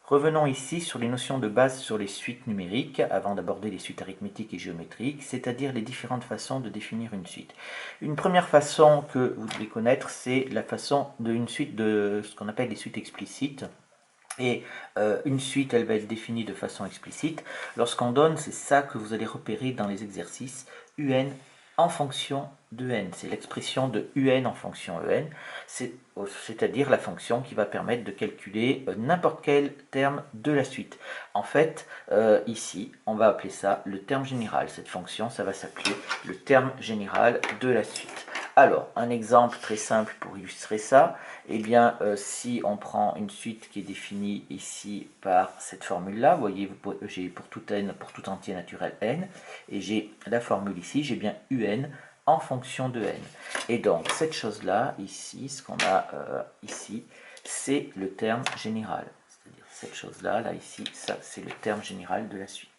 Revenons ici sur les notions de base sur les suites numériques, avant d'aborder les suites arithmétiques et géométriques, c'est-à-dire les différentes façons de définir une suite. Une première façon que vous devez connaître, c'est la façon d'une suite de ce qu'on appelle les suites explicites. Et une suite, elle va être définie de façon explicite lorsqu'on donne, c'est ça que vous allez repérer dans les exercices, un en fonction de n. C'est l'expression de un en fonction en, c'est-à-dire la fonction qui va permettre de calculer n'importe quel terme de la suite. En fait, ici, on va appeler ça le terme général. Cette fonction, ça va s'appeler le terme général de la suite. Alors, un exemple très simple pour illustrer ça, eh bien, si on prend une suite qui est définie ici par cette formule-là, vous voyez, j'ai pour tout n, pour tout entier naturel n, et j'ai la formule ici, j'ai bien un en fonction de n. Et donc, cette chose-là, ici, ce qu'on a ici, c'est le terme général. C'est-à-dire cette chose-là, là, ici, ça, c'est le terme général de la suite.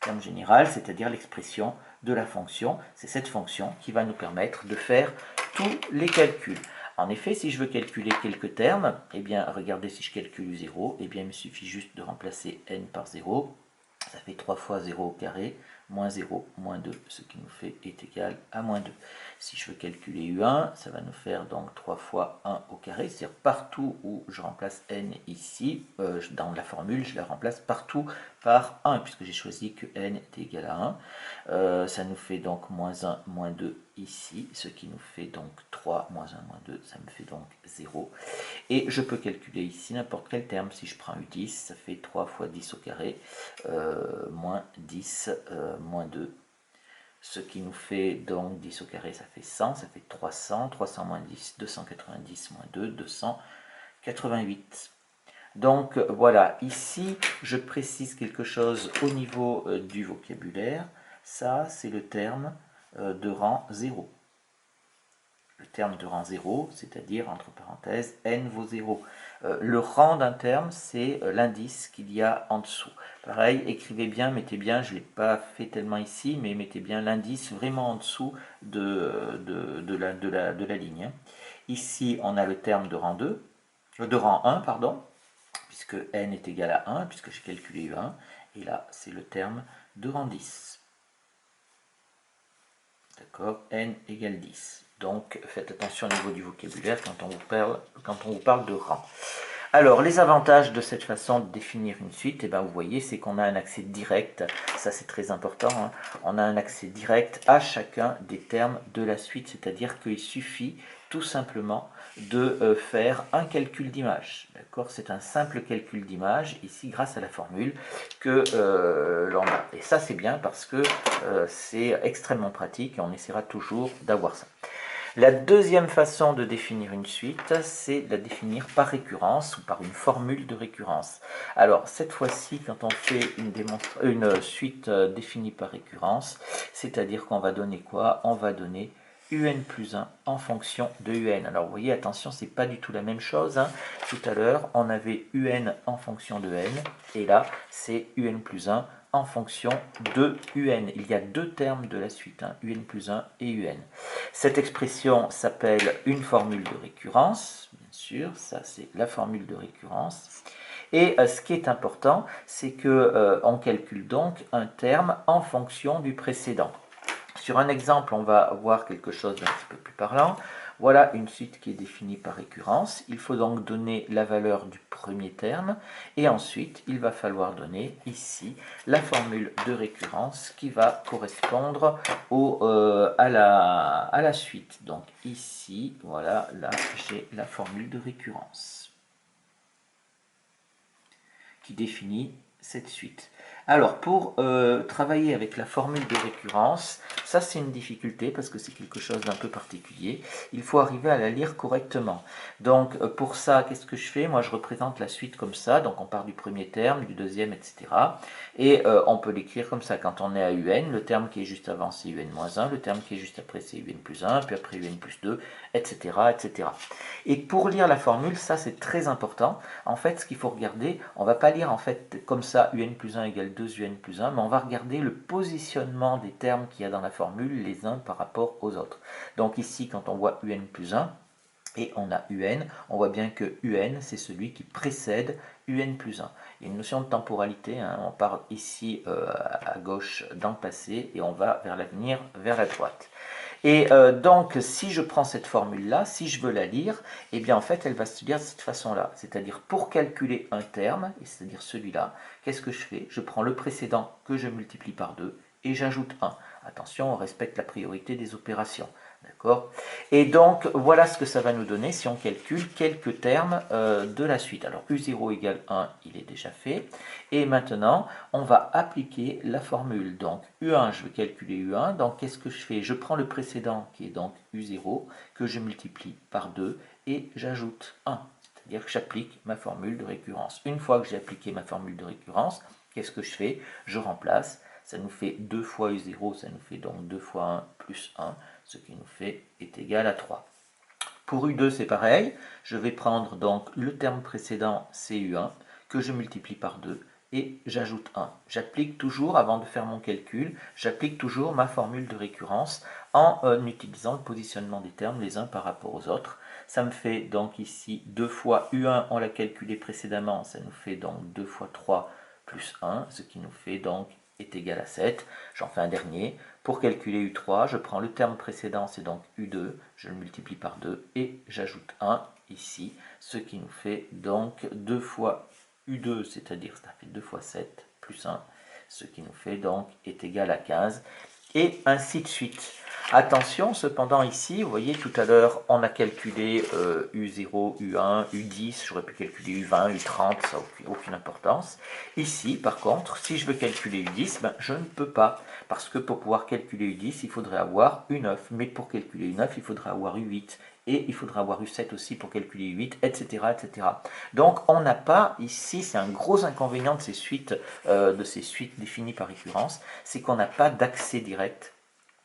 Terme général, c'est-à-dire l'expression de la fonction. C'est cette fonction qui va nous permettre de faire tous les calculs. En effet, si je veux calculer quelques termes, eh bien, regardez, si je calcule 0, eh bien, il me suffit juste de remplacer n par 0. Ça fait 3 fois 0 au carré, moins 0, moins 2, ce qui nous fait est égal à moins 2. Si je veux calculer U1, ça va nous faire donc 3 fois 1 au carré, c'est-à-dire partout où je remplace n ici, dans la formule, je la remplace partout par 1, puisque j'ai choisi que n est égal à 1. Ça nous fait donc moins 1, moins 2 ici, ce qui nous fait donc 3, moins 1, moins 2, ça me fait donc 0. Et je peux calculer ici n'importe quel terme. Si je prends U10, ça fait 3 fois 10 au carré, moins 10, moins 2. Ce qui nous fait donc 10 au carré, ça fait 100, ça fait 300, 300 moins 10, 290 moins 2, 288. Donc voilà, ici je précise quelque chose au niveau du vocabulaire. Ça, c'est le terme de rang 0. Le terme de rang 0, c'est-à-dire, entre parenthèses, n vaut 0. Le rang d'un terme, c'est l'indice qu'il y a en dessous. Pareil, écrivez bien, mettez bien, je ne l'ai pas fait tellement ici, mais mettez bien l'indice vraiment en dessous de la ligne. Ici, on a le terme de rang 2, de rang 1, pardon, puisque n est égal à 1, puisque j'ai calculé U1, et là, c'est le terme de rang 10. D'accord, n égale 10. Donc faites attention au niveau du vocabulaire quand on vous parle de rang. Alors, les avantages de cette façon de définir une suite, eh bien, vous voyez, c'est qu'on a un accès direct, ça c'est très important, hein. On a un accès direct à chacun des termes de la suite, c'est-à-dire qu'il suffit tout simplement de faire un calcul d'image. D'accord, c'est un simple calcul d'image, ici, grâce à la formule que l'on a. Et ça, c'est bien parce que c'est extrêmement pratique et on essaiera toujours d'avoir ça. La deuxième façon de définir une suite, c'est de la définir par récurrence ou par une formule de récurrence. Alors, cette fois-ci, quand on fait une suite définie par récurrence, c'est-à-dire qu'on va donner quoi? On va donner un plus 1 en fonction de un. Alors, vous voyez, attention, c'est pas du tout la même chose, hein. Tout à l'heure, on avait un en fonction de n, et là, c'est un plus 1 en fonction de un. Il y a deux termes de la suite, hein, un plus 1 et un. Cette expression s'appelle une formule de récurrence, bien sûr, ça c'est la formule de récurrence. Et ce qui est important, c'est qu'on calcule donc un terme en fonction du précédent. Sur un exemple, on va voir quelque chose d'un petit peu plus parlant. Voilà une suite qui est définie par récurrence. Il faut donc donner la valeur du premier terme et ensuite il va falloir donner ici la formule de récurrence qui va correspondre à la suite. Donc ici, voilà, là j'ai la formule de récurrence qui définit cette suite. Alors, pour travailler avec la formule de récurrence, ça c'est une difficulté parce que c'est quelque chose d'un peu particulier. Il faut arriver à la lire correctement. Donc, pour ça, qu'est-ce que je fais? Moi, je représente la suite comme ça. Donc, on part du premier terme, du deuxième, etc. Et on peut l'écrire comme ça. Quand on est à un, le terme qui est juste avant, c'est un-1. Le terme qui est juste après, c'est un plus 1. Puis après, un plus 2, etc., etc. Et pour lire la formule, ça c'est très important. En fait, ce qu'il faut regarder, on ne va pas lire en fait comme ça un plus 1 égale 2 un plus 1, mais on va regarder le positionnement des termes qu'il y a dans la formule les uns par rapport aux autres. Donc ici, quand on voit un plus 1, et on a un. On voit bien que un, c'est celui qui précède un plus 1. Il y a une notion de temporalité, hein, on part ici à gauche dans le passé et on va vers l'avenir, vers la droite. Et donc, si je prends cette formule-là, si je veux la lire, eh bien en fait, elle va se lire de cette façon-là. C'est-à-dire, pour calculer un terme, c'est-à-dire celui-là, qu'est-ce que je fais? Je prends le précédent que je multiplie par 2 et j'ajoute 1. Attention, on respecte la priorité des opérations. D'accord? Et donc, voilà ce que ça va nous donner si on calcule quelques termes de la suite. Alors, U0 égale 1, il est déjà fait. Et maintenant, on va appliquer la formule. Donc, U1, je vais calculer U1. Donc, qu'est-ce que je fais? Je prends le précédent, qui est donc U0, que je multiplie par 2, et j'ajoute 1. C'est-à-dire que j'applique ma formule de récurrence. Une fois que j'ai appliqué ma formule de récurrence, qu'est-ce que je fais? Je remplace. Ça nous fait 2 fois U0, ça nous fait donc 2 fois 1 plus 1, ce qui nous fait est égal à 3. Pour U2, c'est pareil. Je vais prendre donc le terme précédent, c'est U1, que je multiplie par 2 et j'ajoute 1. J'applique toujours, avant de faire mon calcul, j'applique toujours ma formule de récurrence en utilisant le positionnement des termes les uns par rapport aux autres. Ça me fait donc ici 2 fois U1, on l'a calculé précédemment, ça nous fait donc 2 fois 3 plus 1, ce qui nous fait donc est égal à 7. J'en fais un dernier. Pour calculer U3, je prends le terme précédent, c'est donc U2, je le multiplie par 2 et j'ajoute 1 ici, ce qui nous fait donc 2 fois U2, c'est-à-dire ça fait 2 fois 7 plus 1, ce qui nous fait donc est égal à 15, et ainsi de suite. Attention, cependant ici, vous voyez tout à l'heure, on a calculé U0, U1, U10, j'aurais pu calculer U20, U30, ça n'a aucune importance. Ici, par contre, si je veux calculer U10, ben, je ne peux pas, parce que pour pouvoir calculer U10, il faudrait avoir U9, mais pour calculer U9, il faudrait avoir U8, et il faudra avoir U7 aussi pour calculer U8, etc., etc. Donc on n'a pas, ici, c'est un gros inconvénient de ces suites définies par récurrence, c'est qu'on n'a pas d'accès direct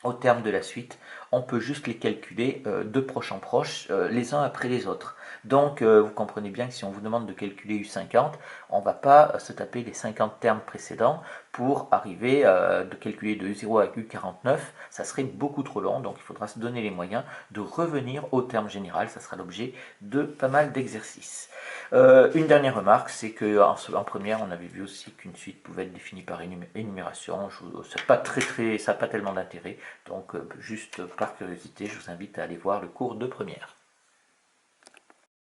au terme de la suite. On peut juste les calculer de proche en proche, les uns après les autres. Donc vous comprenez bien que si on vous demande de calculer U50, on ne va pas se taper les 50 termes précédents pour arriver de calculer de U0 à U49, ça serait beaucoup trop long, donc il faudra se donner les moyens de revenir au terme général, ça sera l'objet de pas mal d'exercices. Une dernière remarque, c'est qu'en première, on avait vu aussi qu'une suite pouvait être définie par énumération. Ça n'a pas tellement d'intérêt, donc juste par curiosité, je vous invite à aller voir le cours de première.